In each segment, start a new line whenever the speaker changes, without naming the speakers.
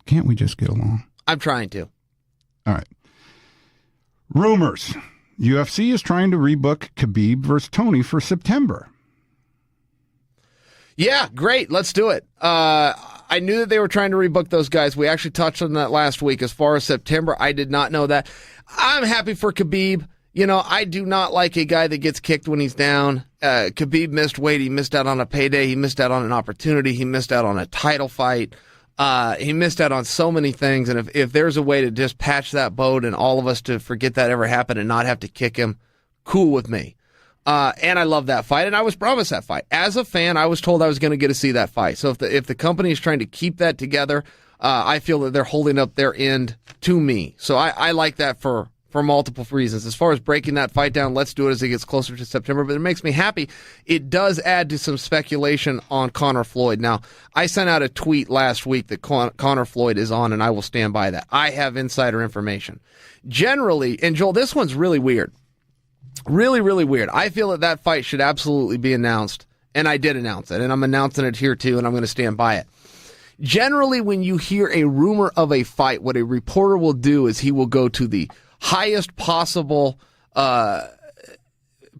Can't we just get along?
I'm trying to.
All right. Rumors. UFC is trying to rebook Khabib versus Tony for September.
Yeah, great. Let's do it. I knew that they were trying to rebook those guys. We actually touched on that last week. As far as September, I did not know that. I'm happy for Khabib. You know, I do not like a guy that gets kicked when he's down. Khabib missed weight. He missed out on a payday. He missed out on an opportunity. He missed out on a title fight. He missed out on so many things. And if there's a way to just patch that boat and all of us to forget that ever happened and not have to kick him, cool with me. And I love that fight, and I was promised that fight. As a fan, I was told I was going to get to see that fight. So if the company is trying to keep that together, I feel that they're holding up their end to me. So I like that for multiple reasons. As far as breaking that fight down, let's do it as it gets closer to September. But it makes me happy. It does add to some speculation on Conor Floyd. Now, I sent out a tweet last week that Conor Floyd is on, and I will stand by that. I have insider information. Generally, and Joel, this one's really weird. Really, really weird. I feel that fight should absolutely be announced, and I did announce it, and I'm announcing it here too, and I'm going to stand by it. Generally, when you hear a rumor of a fight, what a reporter will do is he will go to the highest possible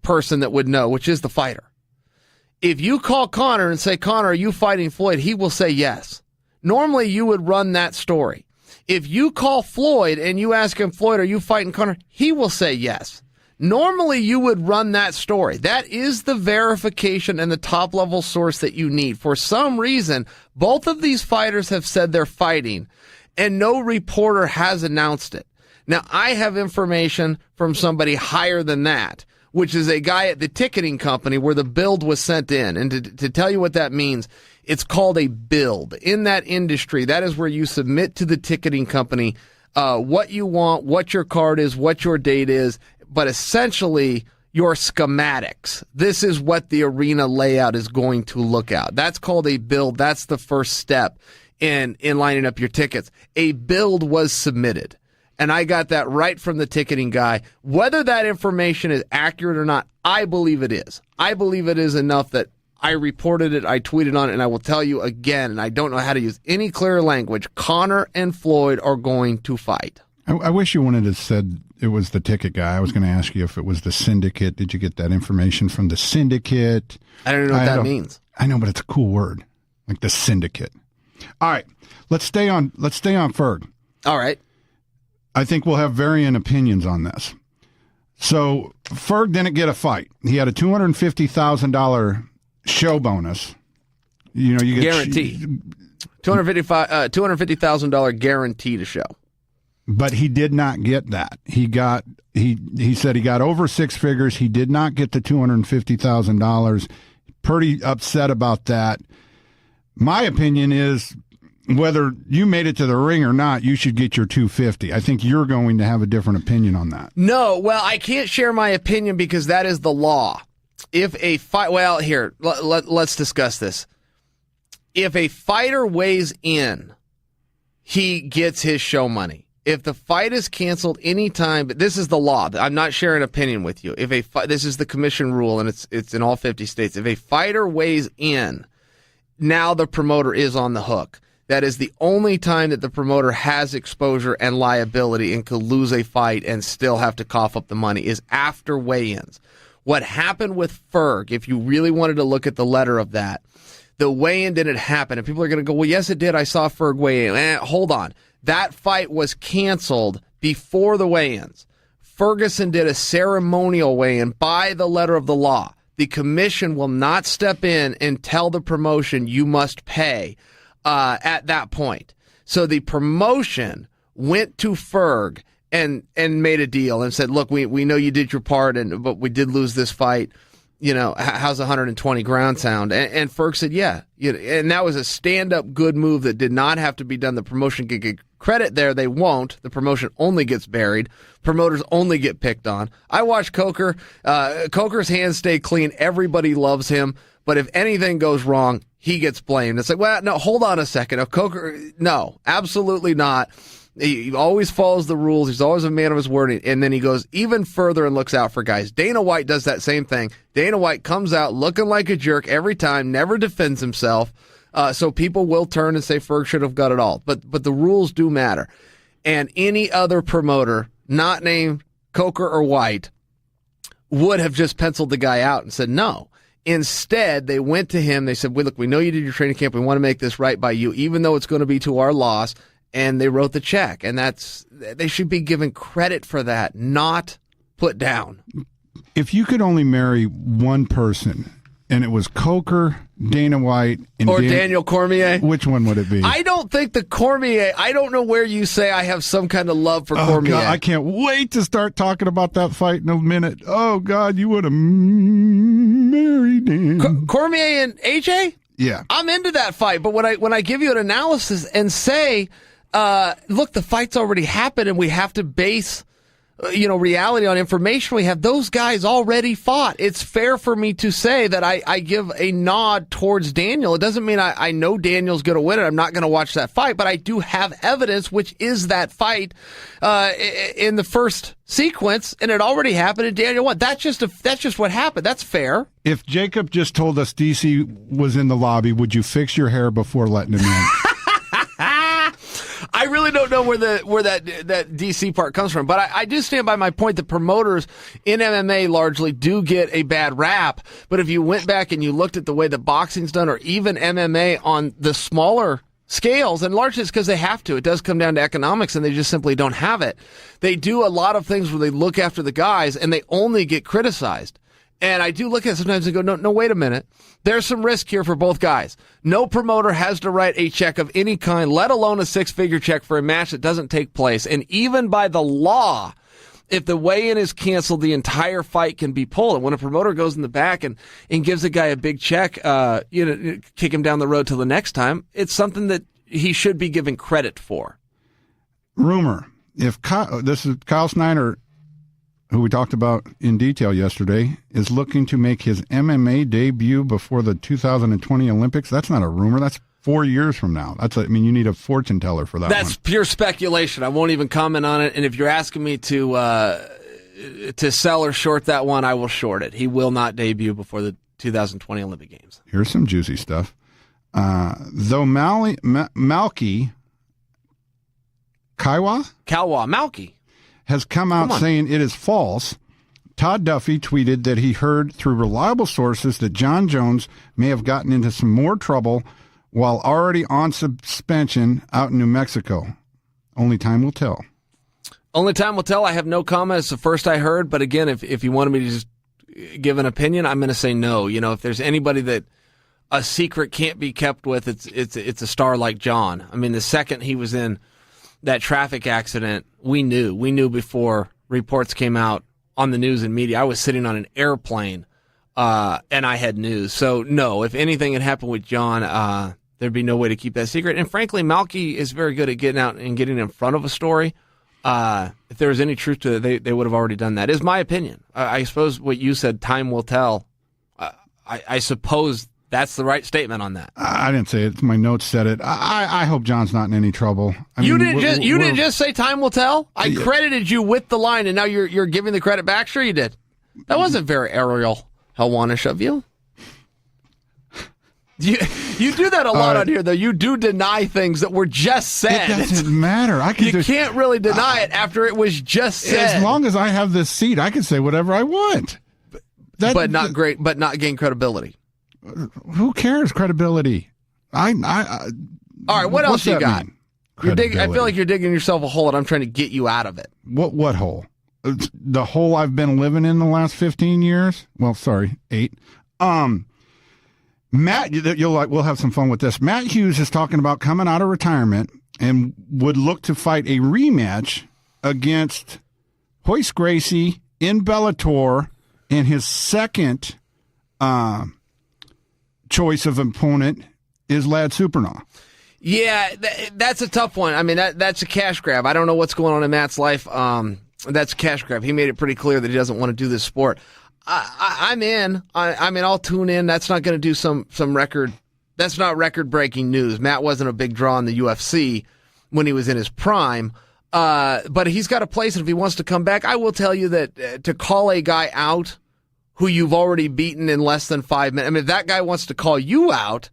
person that would know, which is the fighter. If you call Conor and say, Conor, are you fighting Floyd? He will say yes. Normally, you would run that story. If you call Floyd and you ask him, Floyd, are you fighting Conor? He will say yes. Normally, you would run that story. That is the verification and the top-level source that you need. For some reason, both of these fighters have said they're fighting, and no reporter has announced it. Now, I have information from somebody higher than that, which is a guy at the ticketing company where the build was sent in. And to tell you what that means, it's called a build. In that industry, that is where you submit to the ticketing company what you want, what your card is, what your date is, but essentially your schematics. This is what the arena layout is going to look out. That's called a build. That's the first step in lining up your tickets. A build was submitted, and I got that right from the ticketing guy. Whether that information is accurate or not, I believe it is. I believe it is enough that I reported it, I tweeted on it, and I will tell you again, and I don't know how to use any clearer language, Conor and Floyd are going to fight.
I wish you wouldn't have said it was the ticket guy. I was going to ask you if it was the syndicate. Did you get that information from the syndicate?
I don't know what that means.
I know, but it's a cool word, like the syndicate. All right, let's stay on Ferg.
All right.
I think we'll have varying opinions on this. So Ferg didn't get a fight. He had a $250,000 show bonus. You know, you get
guarantee. $250,000 guarantee to show.
But he did not get that. He said he got over six figures. He did not get the $250,000. Pretty upset about that. My opinion is whether you made it to the ring or not, you should get your $250,000. I think you're going to have a different opinion on that.
No, well, I can't share my opinion because that is the law. If a fight, well, here, let's discuss this. If a fighter weighs in, he gets his show money. If the fight is canceled anytime, but this is the law. I'm not sharing opinion with you. This is the commission rule, and it's in all 50 states. If a fighter weighs in, now the promoter is on the hook. That is the only time that the promoter has exposure and liability and could lose a fight and still have to cough up the money is after weigh-ins. What happened with Ferg, if you really wanted to look at the letter of that, the weigh-in didn't happen. And people are going to go, well, yes, it did. I saw Ferg weigh in. Hold on. That fight was canceled before the weigh-ins. Ferguson did a ceremonial weigh-in by the letter of the law. The commission will not step in and tell the promotion you must pay at that point. So the promotion went to Ferg and made a deal and said, look, we know you did your part, but we did lose this fight. You know, how's 120 ground sound? And Ferg said, yeah. And that was a stand-up good move that did not have to be done. The promotion could get credit there. They won't. The promotion only gets buried. Promoters only get picked on. I watch Coker. Coker's hands stay clean. Everybody loves him. But if anything goes wrong, he gets blamed. It's like, well, no, hold on a second. Coker, no, absolutely not. He always follows the rules. He's always a man of his word. And then he goes even further and looks out for guys. Dana White does that same thing. Dana White comes out looking like a jerk every time, never defends himself. So people will turn and say Ferg should have got it all. But the rules do matter. And any other promoter, not named Coker or White, would have just penciled the guy out and said no. Instead, they went to him. They said, well, look, we know you did your training camp. We want to make this right by you, even though it's going to be to our loss. And they wrote the check. And they should be given credit for that, not put down.
If you could only marry one person, and it was Coker, Dana White, and
Daniel Cormier,
which one would it be?
I don't think the Cormier. I don't know where you say I have some kind of love for Cormier.
God, I can't wait to start talking about that fight in a minute. Oh God, you would have married him.
Cormier and AJ?
Yeah,
I'm into that fight. But when I give you an analysis and say, look, the fight's already happened, and we have to base reality on information we have, those guys already fought. It's fair for me to say that I give a nod towards Daniel. It doesn't mean I know Daniel's going to win it. I'm not going to watch that fight, but I do have evidence, which is that fight in the first sequence, and it already happened, and Daniel won. That's just what happened. That's fair.
If Jacob just told us DC was in the lobby, would you fix your hair before letting him in?
I really don't know where that DC part comes from, but I do stand by my point that promoters in MMA largely do get a bad rap. But if you went back and you looked at the way that boxing's done, or even MMA on the smaller scales, and largely it's because they have to. It does come down to economics, and they just simply don't have it. They do a lot of things where they look after the guys, and they only get criticized. And I do look at it sometimes and go, no, wait a minute. There's some risk here for both guys. No promoter has to write a check of any kind, let alone a six-figure check for a match that doesn't take place. And even by the law, if the weigh-in is canceled, the entire fight can be pulled. And when a promoter goes in the back and gives a guy a big check, kick him down the road till the next time, it's something that he should be given credit for.
Rumor. This is Kyle Snyder, who we talked about in detail yesterday, is looking to make his MMA debut before the 2020 Olympics. That's not a rumor. That's 4 years from now. You need a fortune teller for that.
That's pure speculation. I won't even comment on it. And if you're asking me to sell or short that one, I will short it. He will not debut before the 2020 Olympic Games.
Here's some juicy stuff. Though Malky
Malky
has come out saying it is false, Todd Duffy tweeted that he heard through reliable sources that John Jones may have gotten into some more trouble while already on suspension out in New Mexico. Only time will tell.
Only time will tell. I have no comment. It's the first I heard. But again, if you wanted me to just give an opinion, I'm going to say no. If there's anybody that a secret can't be kept with, it's a star like John. I mean, the second he was in that traffic accident, we knew before reports came out on the news and media. I was sitting on an airplane, and I had news. So no, if anything had happened with John, there'd be no way to keep that secret. And frankly, Malky is very good at getting out and getting in front of a story. If there was any truth to it, they would have already done that, is my opinion. I suppose what you said, time will tell. I suppose that's the right statement on that.
I didn't say it. My notes said it. I hope John's not in any trouble.
You didn't just say time will tell? I credited you with the line, and now you're giving the credit back? Sure you did. That wasn't very Ariel Helwanish of you. You do that a lot on here, though. You do deny things that were just said.
It doesn't matter.
You can't really deny it after it was just said.
As long as I have this seat, I can say whatever I want.
But not gain credibility.
Who cares? Credibility.
All right, what else you got? I feel like you're digging yourself a hole, and I'm trying to get you out of it.
What hole? The hole I've been living in the last 15 years? Well, sorry, 8. Matt, we'll have some fun with this. Matt Hughes is talking about coming out of retirement and would look to fight a rematch against Royce Gracie in Bellator, and his second choice of opponent is Lad Supernaw.
Yeah, that's a tough one. I mean, that's a cash grab. I don't know what's going on in Matt's life. That's a cash grab. He made it pretty clear that he doesn't want to do this sport. I'm in. I'll tune in. That's not going to do some record. That's not record-breaking news. Matt wasn't a big draw in the UFC when he was in his prime. But he's got a place, and if he wants to come back, I will tell you that to call a guy out who you've already beaten in less than 5 minutes, I mean, if that guy wants to call you out,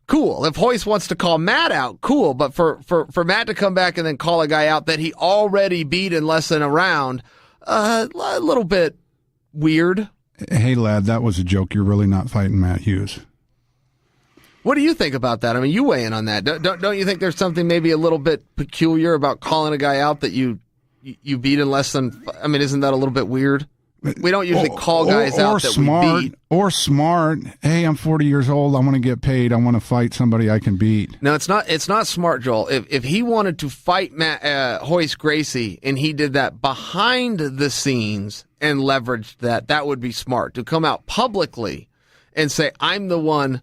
cool. If Hoist wants to call Matt out, cool. But for Matt to come back and then call a guy out that he already beat in less than a round, a little bit weird.
Hey, lad, that was a joke. You're really not fighting Matt Hughes.
What do you think about that? I mean, you weigh in on that. Don't you think there's something maybe a little bit peculiar about calling a guy out that you beat in less than? I mean, isn't that a little bit weird? We don't usually call guys out that we beat.
Or smart. Hey, I'm 40 years old. I want to get paid. I want to fight somebody I can beat.
No, it's not smart, Joel. If he wanted to fight Hoist Gracie and he did that behind the scenes and leveraged that would be smart. To come out publicly and say, I'm the one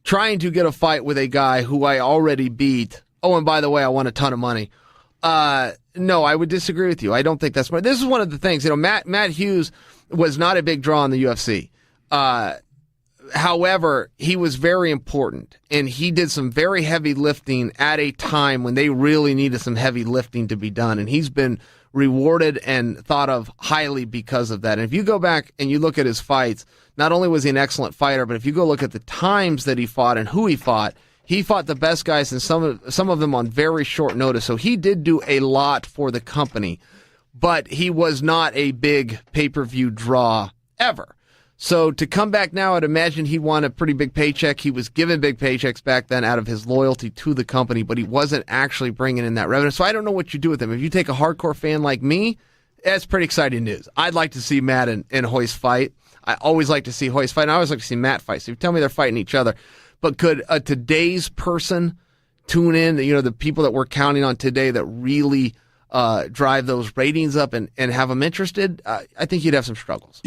trying to get a fight with a guy who I already beat. Oh, and by the way, I want a ton of money. No, I would disagree with you. I don't think that's smart. This is one of the things, Matt Hughes was not a big draw in the UFC. However, he was very important, and he did some very heavy lifting at a time when they really needed some heavy lifting to be done, and he's been rewarded and thought of highly because of that. And if you go back and you look at his fights, not only was he an excellent fighter, but if you go look at the times that he fought and who he fought the best guys, and some of them on very short notice. So he did do a lot for the company, but he was not a big pay-per-view draw ever. So to come back now, I'd imagine he won a pretty big paycheck. He was given big paychecks back then out of his loyalty to the company, but he wasn't actually bringing in that revenue. So I don't know what you do with him. If you take a hardcore fan like me, that's pretty exciting news. I'd like to see Matt and Hoist fight. I always like to see Hoist fight, and I always like to see Matt fight. So you tell me they're fighting each other. But could today's person tune in, the people that we're counting on today that really drive those ratings up and have them interested? I think you'd have some struggles.